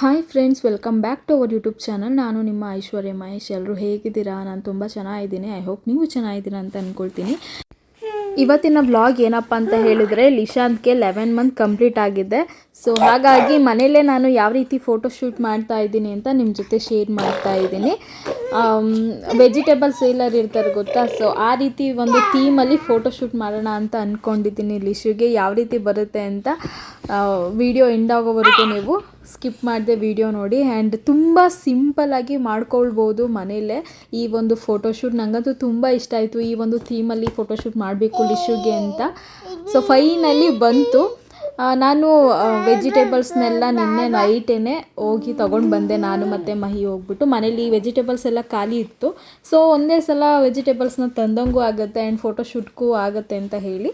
Hi friends, welcome back to our YouTube channel. ನಾನು ನಿಮ್ಮ ಐಶ್ವರ್ಯ ಮಹೇಶ್. ಎಲ್ಲರೂ ಹೇಗಿದ್ದೀರಾ? ನಾನು ತುಂಬ ಚೆನ್ನಾಗಿದ್ದೀನಿ. ಐ ಹೋಪ್ ನೀವು ಚೆನ್ನಾಗಿದ್ದೀರಾ ಅಂತ ಅಂದ್ಕೊಳ್ತೀನಿ. ಇವತ್ತಿನ ವ್ಲಾಗ್ ಏನಪ್ಪ ಅಂತ ಹೇಳಿದರೆ, ಲಿಶಾಂತ್ಗೆ 11 ಮಂತ್ ಕಂಪ್ಲೀಟ್ ಆಗಿದೆ. ಸೊ ಹಾಗಾಗಿ ಮನೆಯಲ್ಲೇ ನಾನು ಯಾವ ರೀತಿ ಫೋಟೋಶೂಟ್ ಮಾಡ್ತಾ ಇದ್ದೀನಿ ಅಂತ ನಿಮ್ಮ ಜೊತೆ ಶೇರ್ ಮಾಡ್ತಾ ಇದ್ದೀನಿ. ವೆಜಿಟೇಬಲ್ ಸೇಲರ್ ಇರ್ತಾರೆ ಗೊತ್ತಾ, ಸೊ ಆ ರೀತಿ ಒಂದು ಥೀಮಲ್ಲಿ ಫೋಟೋಶೂಟ್ ಮಾಡೋಣ ಅಂತ ಅಂದ್ಕೊಂಡಿದ್ದೀನಿ. ಲಿಶುಗೆ ಯಾವ ರೀತಿ ಬರುತ್ತೆ ಅಂತ ವಿಡಿಯೋ ಎಂಡ್ ಆಗೋವರೆಗೂ ನೀವು ಸ್ಕಿಪ್ ಮಾಡಿದೆ ವಿಡಿಯೋ ನೋಡಿ. ಆ್ಯಂಡ್ ತುಂಬ ಸಿಂಪಲ್ಲಾಗಿ ಮಾಡ್ಕೊಳ್ಬೋದು ಮನೆಯಲ್ಲೇ ಈ ಒಂದು ಫೋಟೋಶೂಟ್. ನನಗಂತೂ ತುಂಬ ಇಷ್ಟ ಆಯಿತು. ಈ ಒಂದು ಥೀಮಲ್ಲಿ ಫೋಟೋಶೂಟ್ ಮಾಡಬೇಕು ಲಿಶುಗೆ ಅಂತ. ಸೊ ಫೈನಲಿ ಬಂತು. ನಾನು ವೆಜಿಟೇಬಲ್ಸ್ನೆಲ್ಲ ನಿನ್ನೆ ನೈಟೇ ಹೋಗಿ ತೊಗೊಂಡು ಬಂದೆ. ನಾನು ಮತ್ತು ಮಹಿ ಹೋಗ್ಬಿಟ್ಟು ಮನೇಲಿ ವೆಜಿಟೇಬಲ್ಸ್ ಎಲ್ಲ ಖಾಲಿ ಇತ್ತು. ಸೊ ಒಂದೇ ಸಲ ವೆಜಿಟೇಬಲ್ಸ್ನ ತಂದಂಗೂ ಆಗುತ್ತೆ ಆ್ಯಂಡ್ ಫೋಟೋಶೂಟ್ಗೂ ಆಗುತ್ತೆ ಅಂತ ಹೇಳಿ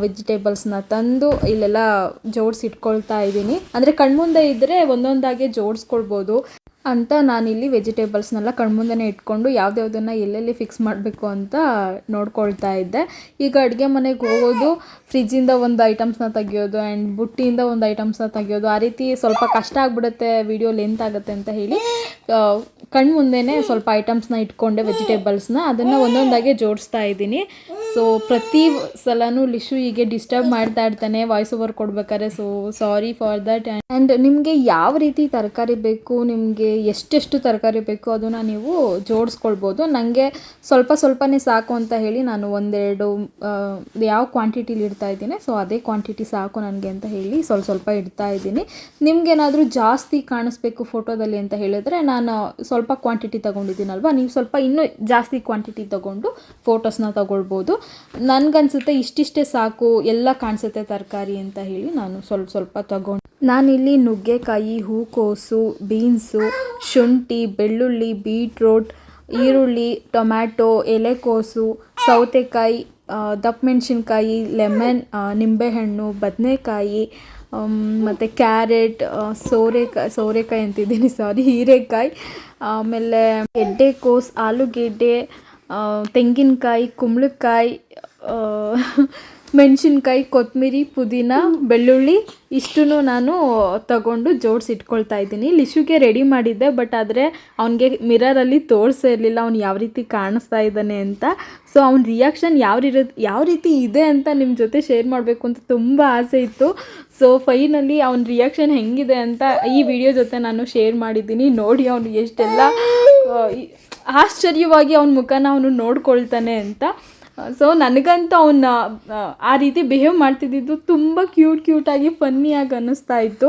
ವೆಜಿಟೇಬಲ್ಸ್ನ ತಂದು ಇಲ್ಲೆಲ್ಲ ಜೋಡಿಸಿಟ್ಕೊಳ್ತಾ ಇದ್ದೀನಿ. ಅಂದರೆ ಕಣ್ಮುಂದೆ ಇದ್ದರೆ ಒಂದೊಂದಾಗೆ ಜೋಡಿಸ್ಕೊಳ್ಬೋದು ಅಂತ ನಾನಿಲ್ಲಿ ವೆಜಿಟೇಬಲ್ಸ್ನೆಲ್ಲ ಕಣ್ಮುಂದೆ ಇಟ್ಕೊಂಡು ಯಾವುದ್ಯಾವುದನ್ನು ಎಲ್ಲೆಲ್ಲಿ ಫಿಕ್ಸ್ ಮಾಡಬೇಕು ಅಂತ ನೋಡ್ಕೊಳ್ತಾ ಇದ್ದೆ. ಈಗ ಅಡುಗೆ ಮನೆಗೆ ಹೋಗೋದು, ಫ್ರಿಜ್ಜಿಂದ ಒಂದು ಐಟಮ್ಸ್ನ ತೆಗಿಯೋದು ಆ್ಯಂಡ್ ಬುಟ್ಟಿಯಿಂದ ಒಂದು ಐಟಮ್ಸ್ನ ತೆಗಿಯೋದು, ಆ ರೀತಿ ಸ್ವಲ್ಪ ಕಷ್ಟ ಆಗಿಬಿಡುತ್ತೆ, ವಿಡಿಯೋ ಲೆಂತ್ ಆಗುತ್ತೆ ಅಂತ ಹೇಳಿ ಕಣ್ಮುಂದೆನೇ ಸ್ವಲ್ಪ ಐಟಮ್ಸ್ನ ಇಟ್ಕೊಂಡೆ ವೆಜಿಟೇಬಲ್ಸ್ನ. ಅದನ್ನು ಒಂದೊಂದಾಗೆ ಜೋಡಿಸ್ತಾ ಇದ್ದೀನಿ. ಸೊ ಪ್ರತಿ ಸಲನೂ ಲಿಶು ಹೀಗೆ ಡಿಸ್ಟರ್ಬ್ ಮಾಡ್ತಾ ಇರ್ತಾನೆ ವಾಯ್ಸ್ ಓವರ್ ಕೊಡ್ಬೇಕಾದ್ರೆ. So sorry for that. And ನಿಮಗೆ ಯಾವ ರೀತಿ ತರಕಾರಿ ಬೇಕು, ನಿಮಗೆ ಎಷ್ಟೆಷ್ಟು ತರಕಾರಿ ಬೇಕು ಅದನ್ನು ನೀವು ಜೋಡಿಸ್ಕೊಳ್ಬೋದು. ನನಗೆ ಸ್ವಲ್ಪನೇ ಸಾಕು ಅಂತ ಹೇಳಿ ನಾನು ಒಂದೆರಡು ಯಾವ ಕ್ವಾಂಟಿಟಿಲಿ ಇಡ್ತಾ ಇದ್ದೀನಿ, ಸೊ ಅದೇ ಕ್ವಾಂಟಿಟಿ ಸಾಕು ನನಗೆ ಅಂತ ಹೇಳಿ ಸ್ವಲ್ಪ ಇಡ್ತಾ ಇದ್ದೀನಿ. ನಿಮಗೇನಾದರೂ ಜಾಸ್ತಿ ಕಾಣಿಸ್ಬೇಕು ಫೋಟೋದಲ್ಲಿ ಅಂತ ಹೇಳಿದ್ರೆ ನಾನು ಸ್ವಲ್ಪ ಕ್ವಾಂಟಿಟಿ ತೊಗೊಂಡಿದ್ದೀನಲ್ವ, ನೀವು ಸ್ವಲ್ಪ ಇನ್ನೂ ಜಾಸ್ತಿ ಕ್ವಾಂಟಿಟಿ ತೊಗೊಂಡು ಫೋಟೋಸ್ನ ತೊಗೊಳ್ಬೋದು. ನನಗನ್ಸುತ್ತೆ ಇಷ್ಟಿಷ್ಟೇ ಸಾಕು, ಎಲ್ಲ ಕಾಣಿಸುತ್ತೆ ತರಕಾರಿ ಅಂತ ಹೇಳಿ ನಾನು ಸ್ವಲ್ಪ ತೊಗೊಂಡು. ನಾನಿಲ್ಲಿ ನುಗ್ಗೆಕಾಯಿ, ಹೂಕೋಸು, ಬೀನ್ಸು, ಶುಂಠಿ, ಬೆಳ್ಳುಳ್ಳಿ, ಬೀಟ್ರೋಟ್, ಈರುಳ್ಳಿ, ಟೊಮ್ಯಾಟೊ, ಎಲೆಕೋಸು, ಸೌತೆಕಾಯಿ, ದಪ್ಪ ಮೆಣಸಿನ್ಕಾಯಿ, ಲೆಮನ್, ನಿಂಬೆಹಣ್ಣು, ಬದನೆಕಾಯಿ, ಮತ್ತು ಕ್ಯಾರೆಟ್, ಸೋರೆಕಾಯಿ ಅಂತಿದ್ದೀನಿ, ಹೀರೆಕಾಯಿ, ಆಮೇಲೆ ಗೆಡ್ಡೆಕೋಸು, ಆಲೂಗೆಡ್ಡೆ, ತೆಂಗಿನಕಾಯಿ, ಕುಂಬಳಕಾಯಿ, ಮೆಣಸಿನ್ಕಾಯಿ, ಕೊತ್ತಂಬರಿ, ಪುದೀನ, ಬೆಳ್ಳುಳ್ಳಿ ಇಷ್ಟೂ ನಾನು ತಗೊಂಡು ಜೋಡಿಸಿಟ್ಕೊಳ್ತಾ ಇದ್ದೀನಿ. ಲಿಶುಗೆ ರೆಡಿ ಮಾಡಿದ್ದೆ, ಬಟ್ ಆದರೆ ಅವನಿಗೆ ಮಿರರಲ್ಲಿ ತೋರಿಸೇ ಇರಲಿಲ್ಲ ಅವ್ನು ಯಾವ ರೀತಿ ಕಾಣಿಸ್ತಾ ಇದ್ದಾನೆ ಅಂತ. ಸೊ ಅವ್ನ ರಿಯಾಕ್ಷನ್ ಯಾವ ರೀತಿ ಇದೆ ಅಂತ ನಿಮ್ಮ ಜೊತೆ ಶೇರ್ ಮಾಡಬೇಕು ಅಂತ ತುಂಬ ಆಸೆ ಇತ್ತು. ಸೊ ಫೈನಲಿ ಅವ್ನ ರಿಯಾಕ್ಷನ್ ಹೆಂಗಿದೆ ಅಂತ ಈ ವಿಡಿಯೋ ಜೊತೆ ನಾನು ಶೇರ್ ಮಾಡಿದ್ದೀನಿ. ನೋಡಿ ಅವನು ಎಷ್ಟೆಲ್ಲ ಆಶ್ಚರ್ಯವಾಗಿ ಅವನ ಮುಖನ ಅವನು ನೋಡ್ಕೊಳ್ತಾನೆ ಅಂತ. ಸೊ ನನಗಂತೂ ಅವನ್ನ ಆ ರೀತಿ ಬಿಹೇವ್ ಮಾಡ್ತಿದ್ದಿದ್ದು ತುಂಬ ಕ್ಯೂಟಾಗಿ ಫನ್ನಿಯಾಗಿ ಅನ್ನಿಸ್ತಾ ಇತ್ತು.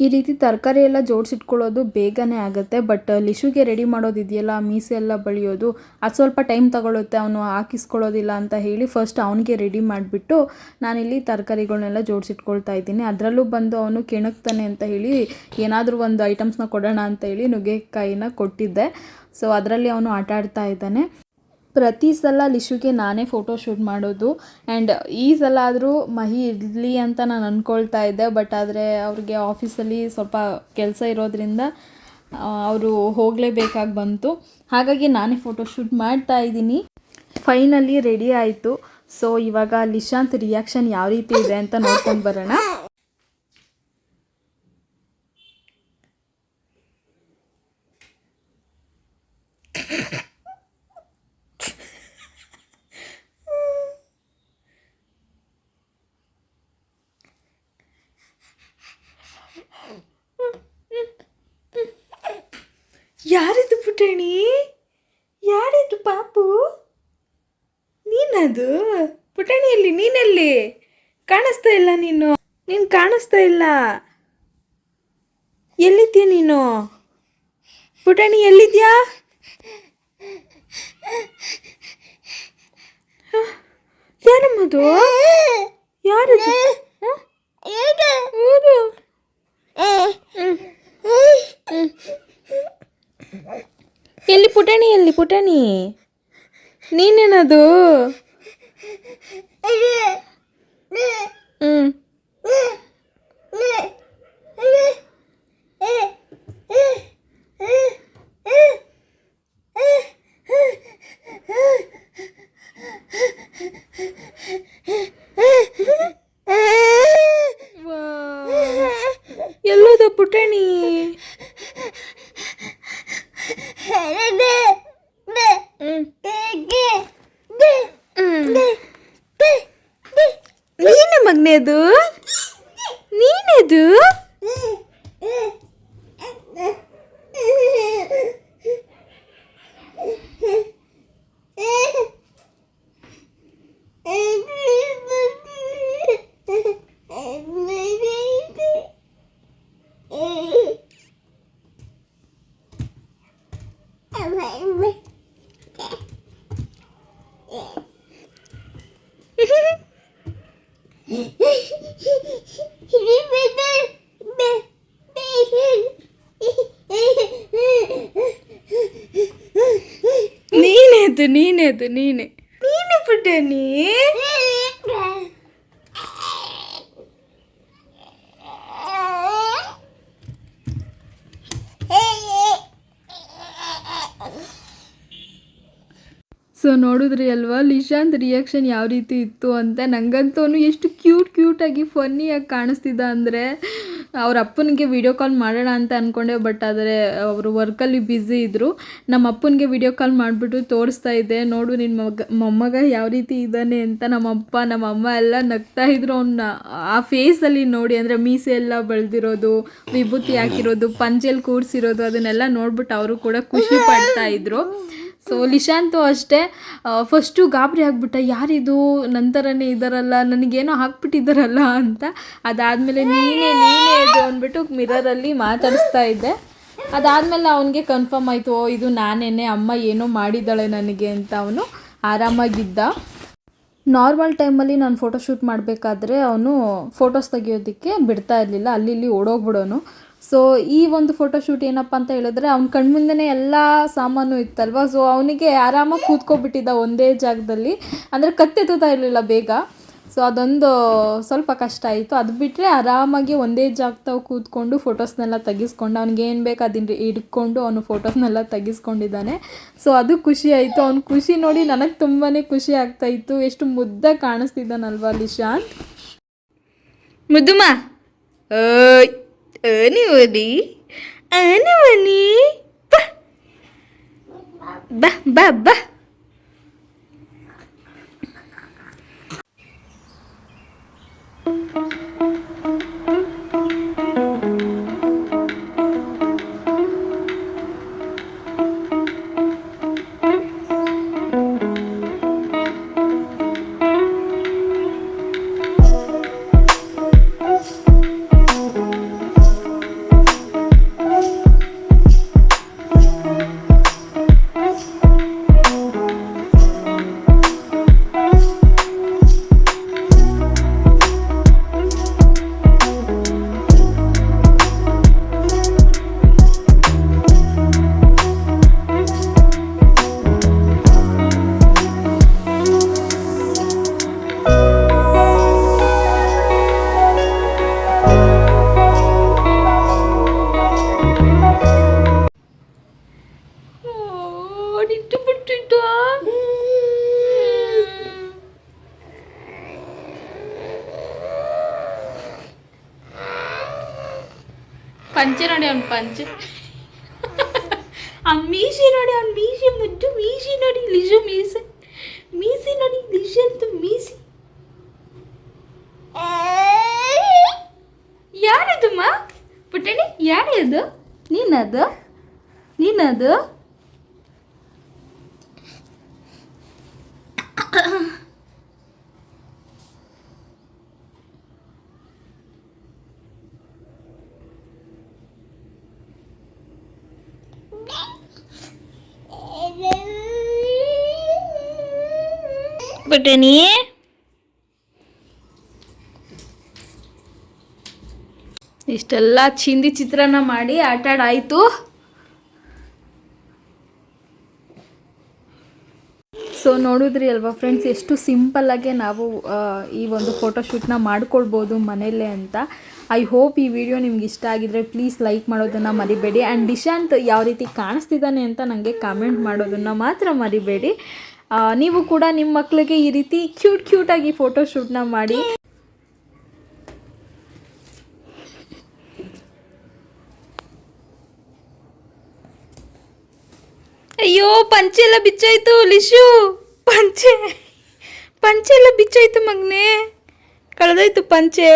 ಈ ರೀತಿ ತರಕಾರಿ ಎಲ್ಲ ಜೋಡಿಸಿಟ್ಕೊಳ್ಳೋದು ಬೇಗನೆ ಆಗುತ್ತೆ, ಬಟ್ ಲಿಶುಗೆ ರೆಡಿ ಮಾಡೋದಿದೆಯಲ್ಲ, ಮೀಸೆ ಎಲ್ಲ ಬಳಿಯೋದು, ಅದು ಸ್ವಲ್ಪ ಟೈಮ್ ತಗೊಳುತ್ತೆ. ಅವನು ಹಾಕಿಸ್ಕೊಳ್ಳೋದಿಲ್ಲ ಅಂತ ಹೇಳಿ ಫಸ್ಟ್ ಅವನಿಗೆ ರೆಡಿ ಮಾಡಿಬಿಟ್ಟು ನಾನಿಲ್ಲಿ ತರಕಾರಿಗಳನ್ನೆಲ್ಲ ಜೋಡಿಸಿಟ್ಕೊಳ್ತಾ ಇದ್ದೀನಿ. ಅದರಲ್ಲೂ ಬಂದು ಅವನು ಕೆಣಕ್ತಾನೆ ಅಂತ ಹೇಳಿ ಏನಾದರೂ ಒಂದು ಐಟಮ್ಸ್ನ ಕೊಡೋಣ ಅಂತ ಹೇಳಿ ನುಗ್ಗೆಕಾಯಿನ ಕೊಟ್ಟಿದ್ದೆ. ಸೊ ಅದರಲ್ಲಿ ಅವನು ಆಟ ಆಡ್ತಾ ಇದ್ದಾನೆ. ಪ್ರತಿ ಸಲ ಲಿಶುಗೆ ನಾನೇ ಫೋಟೋಶೂಟ್ ಮಾಡೋದು. ಆ್ಯಂಡ್ ಈ ಸಲ ಆದರೂ ಮಹಿ ಇರಲಿ ಅಂತ ನಾನು ಅಂದ್ಕೊಳ್ತಾ ಇದ್ದೆ, ಬಟ್ ಆದರೆ ಅವ್ರಿಗೆ ಆಫೀಸಲ್ಲಿ ಸ್ವಲ್ಪ ಕೆಲಸ ಇರೋದ್ರಿಂದ ಅವರು ಹೋಗಲೇಬೇಕಾಗಿ ಬಂತು. ಹಾಗಾಗಿ ನಾನೇ ಫೋಟೋಶೂಟ್ ಮಾಡ್ತಾ ಇದ್ದೀನಿ. ಫೈನಲಿ ರೆಡಿ ಆಯಿತು. ಸೊ ಇವಾಗ ಲಿಶಾಂತ್ ರಿಯಾಕ್ಷನ್ ಯಾವ ರೀತಿ ಇದೆ ಅಂತ ನೋಡ್ಕೊಂಡು ಬರೋಣ. ಯಾರಿದು ಪುಟಣಿ? ಯಾರಿದು ಪಾಪು? ನೀನದು ಪುಟಣಿಯಲ್ಲಿ? ನೀನೆಲ್ಲಿ? ಕಾಣಿಸ್ತಾ ಇಲ್ಲ ನೀನು ಕಾಣಿಸ್ತಾ ಇಲ್ಲ. ಎಲ್ಲಿದ್ಯಾ ನೀನು? ಪುಟಣಿ ಎಲ್ಲಿದ್ಯಾ? ಯಾರಮ್ಮದು? ಯಾರದು? ಹೌದು. ಎಲ್ಲಿ ಪುಟಣಿ? ಎಲ್ಲಿ ಪುಟಣಿ? ನೀನೇನದು? ಎಲ್ಲೋದ ಪುಟಣಿ? ನೀನೆ ಮಗ್ನೇದು, ನೀನೆದು. ನೀನೆ ಪುಟ್ಟನಿ. ಸೊ ನೋಡಿದ್ರಿ ಅಲ್ವಾ ಲಿಶಾಂತ್ ರಿಯಾಕ್ಷನ್ ಯಾವ ರೀತಿ ಇತ್ತು ಅಂತ. ನನಗಂತೂ ಎಷ್ಟು ಕ್ಯೂಟಾಗಿ ಫನ್ನಿಯಾಗಿ ಕಾಣಿಸ್ತಿದ್ದ ಅಂದರೆ, ಅವ್ರ ಅಪ್ಪನಿಗೆ ವಿಡಿಯೋ ಕಾಲ್ ಮಾಡೋಣ ಅಂತ ಅಂದ್ಕೊಂಡೆ, ಬಟ್ ಆದರೆ ಅವರು ವರ್ಕಲ್ಲಿ ಬ್ಯುಸಿ ಇದ್ದರು. ನಮ್ಮ ಅಪ್ಪನಿಗೆ ವಿಡಿಯೋ ಕಾಲ್ ಮಾಡಿಬಿಟ್ಟು ತೋರಿಸ್ತಾ ಇದ್ದೆ, ನೋಡು ನಿನ್ನ ಮೊಮ್ಮಗ ಯಾವ ರೀತಿ ಇದ್ದಾನೆ ಅಂತ. ನಮ್ಮಪ್ಪ ನಮ್ಮಮ್ಮ ಎಲ್ಲ ನಗ್ತಾ ಇದ್ರು ಅವನ್ನ ಆ ಫೇಸಲ್ಲಿ ನೋಡಿ. ಅಂದರೆ ಮೀಸೆ ಎಲ್ಲ ಬೆಳೆದಿರೋದು, ವಿಭೂತಿ ಹಾಕಿರೋದು, ಪಂಚೆಲ್ ಕೂರಿಸಿರೋದು, ಅದನ್ನೆಲ್ಲ ನೋಡ್ಬಿಟ್ಟು ಅವರು ಕೂಡ ಖುಷಿ ಪಡ್ತಾ ಇದ್ರು. ಸೊ ಲಿಶಾಂತು ಅಷ್ಟೇ ಫಸ್ಟು ಗಾಬರಿ ಆಗಿಬಿಟ್ಟ, ಯಾರಿದು ನಂತರನೇ ಇದ್ದಾರಲ್ಲ, ನನಗೇನೋ ಹಾಕ್ಬಿಟ್ಟಿದ್ದಾರಲ್ಲ ಅಂತ. ಅದಾದಮೇಲೆ ನೀನೇ ಇದು ಅಂದ್ಬಿಟ್ಟು ಮಿರರಲ್ಲಿ ಮಾತಾಡಿಸ್ತಾ ಇದ್ದೆ. ಅದಾದಮೇಲೆ ಅವನಿಗೆ ಕನ್ಫರ್ಮ್ ಆಯಿತು, ಓ ಇದು ನಾನೇನೆ, ಅಮ್ಮ ಏನೋ ಮಾಡಿದ್ದಾಳೆ ನನಗೆ ಅಂತ. ಅವನು ಆರಾಮಾಗಿದ್ದ. ನಾರ್ಮಲ್ ಟೈಮಲ್ಲಿ ನಾನು ಫೋಟೋಶೂಟ್ ಮಾಡಬೇಕಾದ್ರೆ ಅವನು ಫೋಟೋಸ್ ತೆಗಿಯೋದಕ್ಕೆ ಬಿಡ್ತಾ ಇರಲಿಲ್ಲ, ಅಲ್ಲಿ ಇಲ್ಲಿ ಓಡೋಗ್ಬಿಡೋನು. ಸೊ ಈ ಒಂದು ಫೋಟೋಶೂಟ್ ಏನಪ್ಪ ಅಂತ ಹೇಳಿದ್ರೆ, ಅವ್ನ ಕಣ್ಮುಂದೆನೇ ಎಲ್ಲ ಸಾಮಾನು ಇತ್ತಲ್ವ. ಸೊ ಅವನಿಗೆ ಆರಾಮಾಗಿ ಕೂತ್ಕೊಬಿಟ್ಟಿದ್ದ ಒಂದೇ ಜಾಗದಲ್ಲಿ, ಅಂದರೆ ಕತ್ತೆತ್ತುತ್ತಾ ಇರಲಿಲ್ಲ ಬೇಗ. ಸೊ ಅದೊಂದು ಸ್ವಲ್ಪ ಕಷ್ಟ ಆಯಿತು. ಅದು ಬಿಟ್ಟರೆ ಆರಾಮಾಗಿ ಒಂದೇ ಜಾಗದಾಗ ಕೂತ್ಕೊಂಡು ಫೋಟೋಸ್ನೆಲ್ಲ ತೆಗಿಸ್ಕೊಂಡು, ಅವ್ನಿಗೆ ಏನು ಬೇಕು ಅದನ್ನು ಹಿಡ್ಕೊಂಡು ಅವನು ಫೋಟೋಸ್ನೆಲ್ಲ ತೆಗಿಸ್ಕೊಂಡಿದ್ದಾನೆ. ಸೊ ಅದು ಖುಷಿ ಆಯಿತು. ಅವ್ನ ಖುಷಿ ನೋಡಿ ನನಗೆ ತುಂಬಾ ಖುಷಿ ಆಗ್ತಾಯಿತ್ತು. ಎಷ್ಟು ಮುದ್ದಾಗಿ ಕಾಣಿಸ್ತಿದ್ದಾನಲ್ವ ಲಿಶಾಂತ್. ಮುದ್ದುಮ ಅನಿವನಿ ಬಾ ಬಾ ಬಾ. ಪಂಚೆ ನೋಡಿ ಅವ್ನು ಪಂಚೆ, ಅವ್ನು ಮೀಸೆ ನೋಡಿ, ಅವ್ನು ಮೀಸೆ ಮುದ್ದು ಮೀಸೆ ನೋಡಿ, ಲಿಜು ಮೀಸೆ ಮೀಸೆ ನೋಡಿ, ಲಿಜು ಅಂತ ಮೀಸೆ. ಯಾರದಮ್ಮ ಪುಟ್ಟಣಿ, ಯಾರದು? ನೀನದು ಪುಟ್ಟಣಿ. ಇಷ್ಟೆಲ್ಲ ಚಿಂದಿ ಚಿತ್ರಾನ್ನ ಮಾಡಿ ಆಟಾಡಾಯಿತು. ಸೊ ನೋಡಿದ್ರಿ ಅಲ್ವಾ ಫ್ರೆಂಡ್ಸ್, ಎಷ್ಟು ಸಿಂಪಲ್ಲಾಗೆ ನಾವು ಈ ಒಂದು ಫೋಟೋಶೂಟ್ನ ಮಾಡ್ಕೊಳ್ಬೋದು ಮನೆಯಲ್ಲೇ ಅಂತ. ಐ ಹೋಪ್ ಈ ವಿಡಿಯೋ ನಿಮ್ಗೆ ಇಷ್ಟ ಆಗಿದ್ರೆ ಪ್ಲೀಸ್ ಲೈಕ್ ಮಾಡೋದನ್ನು ಮರಿಬೇಡಿ. ಆ್ಯಂಡ್ ಲಿಶಾಂತ್ ಯಾವ ರೀತಿ ಕಾಣಿಸ್ತಿದ್ದಾನೆ ಅಂತ ನನಗೆ ಕಾಮೆಂಟ್ ಮಾಡೋದನ್ನು ಮಾತ್ರ ಮರಿಬೇಡಿ. ನೀವು ಕೂಡ ನಿಮ್ಮ ಮಕ್ಕಳಿಗೆ ಈ ರೀತಿ ಕ್ಯೂಟಾಗಿ ಫೋಟೋಶೂಟ್ನ ಮಾಡಿ. ಪಂಚೆ ಎಲ್ಲ ಬಿಚ್ಚಾಯ್ತು ಲಿಶು. ಪಂಚೆ ಪಂಚೆ ಎಲ್ಲ ಬಿಚ್ಚಾಯ್ತು ಮಗನೇ, ಕಳೆದಾಯ್ತು ಪಂಚೆ.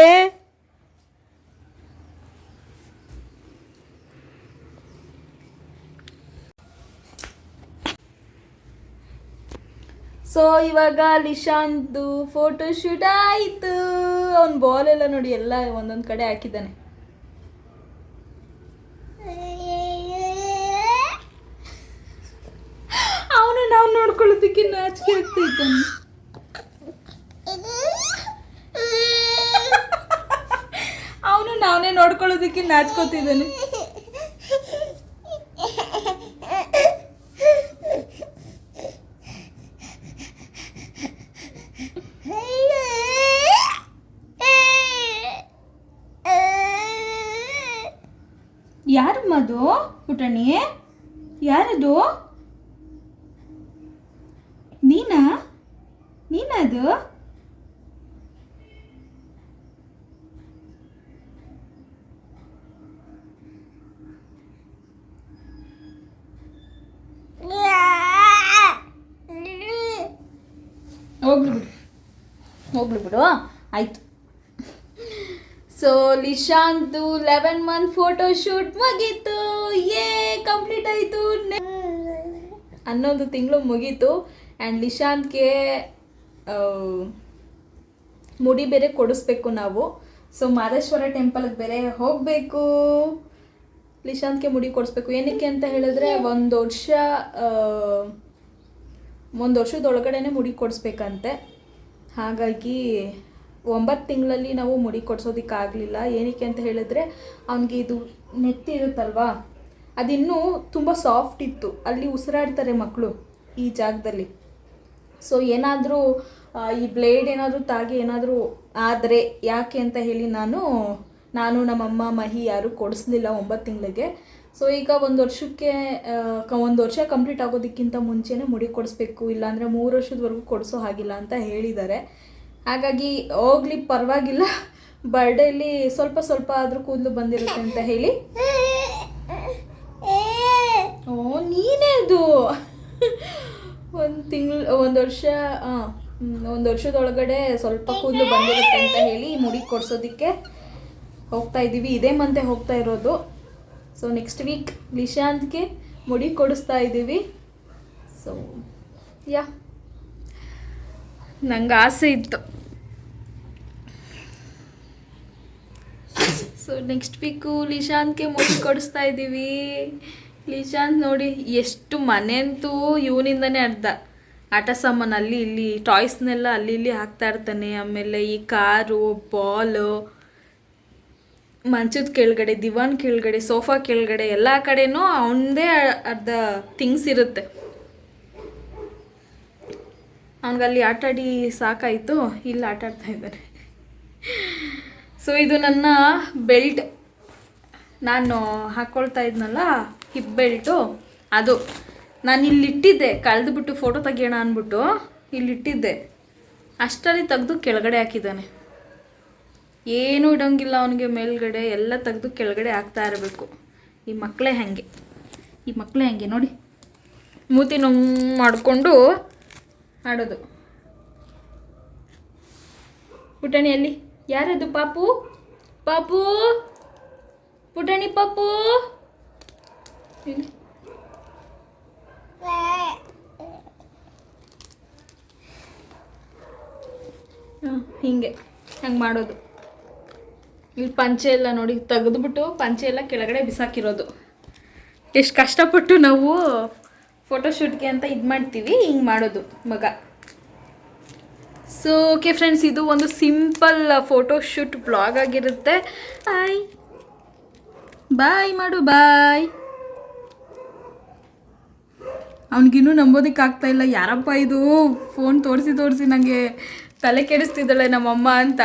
ಸೊ ಇವಾಗ ಲಿಶಾಂದು ಫೋಟೋ ಶೂಟ್ ಆಯಿತು. ಅವ್ನ ಬಾಲ್ ಎಲ್ಲ ನೋಡಿ ಎಲ್ಲ ಒಂದೊಂದು ಕಡೆ ಹಾಕಿದ್ದಾನೆ. ಅವನು ನಾವು ನೋಡ್ಕೊಳ್ಳೋದಕ್ಕೆ ನಾಚಿಕೆ ಆಗ್ತೈತಾನೆ. ಅವನು ನಾವೇ ನೋಡ್ಕೊಳ್ಳೋದಕ್ಕೆ ನಾಚ್ಕೋತಿದ್ದಾನೆ. ಯಾರಮ್ಮ ಅದು ಪುಟಣಿ? ಯಾರದು? ನೀನದು? ಹೋಗ್ಲಿ ಬಿಡು ಆಯ್ತು. ಸೊ ಲಿಶಾಂತು 11 ಮಂತ್ ಫೋಟೋ ಶೂಟ್ ಮುಗೀತು. ಕಂಪ್ಲೀಟ್ ಆಯಿತು. 11 ತಿಂಗಳು ಮುಗೀತು. ಆ್ಯಂಡ್ ಲಿಶಾಂತ್ಗೆ ಮುಡಿ ಬೇರೆ ಕೊಡಿಸ್ಬೇಕು ನಾವು. ಸೊ ಮಾದೇಶ್ವರ ಟೆಂಪಲ್ಗೆ ಬೇರೆ ಹೋಗಬೇಕು. ಲಿಶಾಂತ್ಗೆ ಮುಡಿ ಕೊಡಿಸ್ಬೇಕು. ಏನಕ್ಕೆ ಅಂತ ಹೇಳಿದ್ರೆ ಒಂದು ವರ್ಷದೊಳಗಡೆ ಮುಡಿ ಕೊಡಿಸ್ಬೇಕಂತೆ. ಹಾಗಾಗಿ 9 ತಿಂಗಳಲ್ಲಿ ನಾವು ಮುಡಿ ಕೊಡಿಸೋದಕ್ಕಾಗಲಿಲ್ಲ. ಏನಕ್ಕೆ ಅಂತ ಹೇಳಿದ್ರೆ ಅವನಿಗೆ ಇದು ನೆತ್ತಿ ಇರುತ್ತಲ್ವಾ, ಅದಿನ್ನೂ ತುಂಬ ಸಾಫ್ಟ್ ಇತ್ತು. ಅಲ್ಲಿ ಉಸಿರಾಡ್ತಾರೆ ಮಕ್ಕಳು ಈ ಜಾಗದಲ್ಲಿ. ಸೊ ಏನಾದರೂ ಈ ಬ್ಲೇಡ್ ಏನಾದರೂ ತಾಗಿ ಏನಾದರೂ ಆದರೆ ಯಾಕೆ ಅಂತ ಹೇಳಿ ನಾನು ನಮ್ಮಮ್ಮ ಮಹಿ ಯಾರೂ ಕೊಡಿಸ್ಲಿಲ್ಲ 9 ತಿಂಗಳಿಗೆ. ಸೊ ಈಗ ಒಂದು ವರ್ಷ ಕಂಪ್ಲೀಟ್ ಆಗೋದಕ್ಕಿಂತ ಮುಂಚೆನೇ ಮುಡಿ ಕೊಡಿಸ್ಬೇಕು, ಇಲ್ಲಾಂದರೆ 3 ವರ್ಷದವರೆಗೂ ಕೊಡಿಸೋ ಹಾಗಿಲ್ಲ ಅಂತ ಹೇಳಿದ್ದಾರೆ. ಹಾಗಾಗಿ ಹೋಗ್ಲಿ ಪರವಾಗಿಲ್ಲ, ಬರ್ಡೇಲಿ ಸ್ವಲ್ಪ ಆದರೂ ಕೂದಲು ಬಂದಿರುತ್ತೆ ಅಂತ ಹೇಳಿ. ನೀನೇ ಅದು ಒಂದು ವರ್ಷದೊಳಗಡೆ ಸ್ವಲ್ಪ ಕೂದಲು ಬಂದಿರುತ್ತೆ ಅಂತ ಹೇಳಿ ಮುಡಿ ಕೊಡಿಸೋದಕ್ಕೆ ಹೋಗ್ತಾ ಇದ್ದೀವಿ. ಇದೇ ಮಂತೆ ಹೋಗ್ತಾ ಇರೋದು. ಸೊ ನೆಕ್ಸ್ಟ್ ವೀಕ್ ಲಿಶಾಂತ್ಗೆ ಮುಡಿ ಕೊಡಿಸ್ತಾ ಇದ್ದೀವಿ. ಸೊ ನಂಗೆ ಆಸೆ ಇತ್ತು. ಸೊ ನೆಕ್ಸ್ಟ್ ವೀಕು ಲಿಶಾಂತ್ಗೆ ಮುಡಿ ಕೊಡಿಸ್ತಾ ಇದ್ದೀವಿ. ಲಿಶಾಂತ್ ನೋಡಿ ಎಷ್ಟು ಮನೆ ಅಂತೂ ಇವನಿಂದನೇ ಅರ್ಧ. ಆಟ ಸಾಮಾನು ಅಲ್ಲಿ ಇಲ್ಲಿ ಟಾಯ್ಸ್ನೆಲ್ಲ ಅಲ್ಲಿ ಇಲ್ಲಿ ಹಾಕ್ತಾ ಇರ್ತಾನೆ. ಆಮೇಲೆ ಈ ಕಾರು, ಬಾಲು, ಮಂಚದ ಕೆಳಗಡೆ, ದಿವಾನ್ ಕೆಳಗಡೆ, ಸೋಫಾ ಕೆಳಗಡೆ ಎಲ್ಲ ಕಡೆನೂ ಅವನದೇ ಅರ್ಧ ಥಿಂಗ್ಸ್ ಇರುತ್ತೆ. ಅವನಿಗಲ್ಲಿ ಆಟಾಡಿ ಸಾಕಾಯಿತು, ಇಲ್ಲಿ ಆಟಾಡ್ತಾ ಇದ್ದಾನೆ. ಸೊ ಇದು ನನ್ನ ಬೆಲ್ಟ್, ನಾನು ಹಾಕ್ಕೊಳ್ತಾ ಇದ್ನಲ್ಲ ಹಿಪ್ ಬೆಲ್ಟು, ಅದು ನಾನು ಇಲ್ಲಿಟ್ಟಿದ್ದೆ. ಕಳೆದುಬಿಟ್ಟು ಫೋಟೋ ತೆಗಿಯೋಣ ಅಂದ್ಬಿಟ್ಟು ಇಲ್ಲಿಟ್ಟಿದ್ದೆ. ಅಷ್ಟರಲ್ಲಿ ತೆಗೆದು ಕೆಳಗಡೆ ಹಾಕಿದ್ದಾನೆ. ಏನೂ ಇಡೋಂಗಿಲ್ಲ ಅವನಿಗೆ. ಮೇಲ್ಗಡೆ ಎಲ್ಲ ತೆಗೆದು ಕೆಳಗಡೆ ಹಾಕ್ತಾ ಇರಬೇಕು. ಈ ಮಕ್ಕಳೇ ಹಾಗೆ ನೋಡಿ, ಮೂತಿ ನೋವು ಮಾಡಿಕೊಂಡು ಆಡೋದು. ಪುಟಣಿಯಲ್ಲಿ ಯಾರದು? ಪಾಪು ಪುಟಣಿ ಪಾಪು ಹಂಗೆ ಮಾಡೋದು. ಇಲ್ಲಿ ಪಂಚೆ ಎಲ್ಲ ನೋಡಿ ತೆಗೆದುಬಿಟ್ಟು ಪಂಚೆ ಎಲ್ಲ ಕೆಳಗಡೆ ಬಿಸಾಕಿರೋದು. ಎಷ್ಟು ಕಷ್ಟಪಟ್ಟು ನಾವು ಫೋಟೋಶೂಟ್ಗೆ ಅಂತ ಇದು ಮಾಡ್ತೀವಿ, ಹಿಂಗೆ ಮಾಡೋದು ಮಗ. ಸೊ ಓಕೆ ಫ್ರೆಂಡ್ಸ್, ಇದು ಒಂದು ಸಿಂಪಲ್ ಫೋಟೋಶೂಟ್ ಬ್ಲಾಗ್ ಆಗಿರುತ್ತೆ. ಬಾಯ್ ಮಾಡು, ಬಾಯ್. ಅವ್ನಿಗಿನ್ನೂ ನಂಬೋದಕ್ಕಾಗ್ತಾ ಇಲ್ಲ. ಯಾರಪ್ಪ ಇದು ಫೋನ್ ತೋರಿಸಿ ನನಗೆ ತಲೆ ಕೆಡಿಸ್ತಿದ್ದಾಳೆ ನಮ್ಮಮ್ಮ ಅಂತ.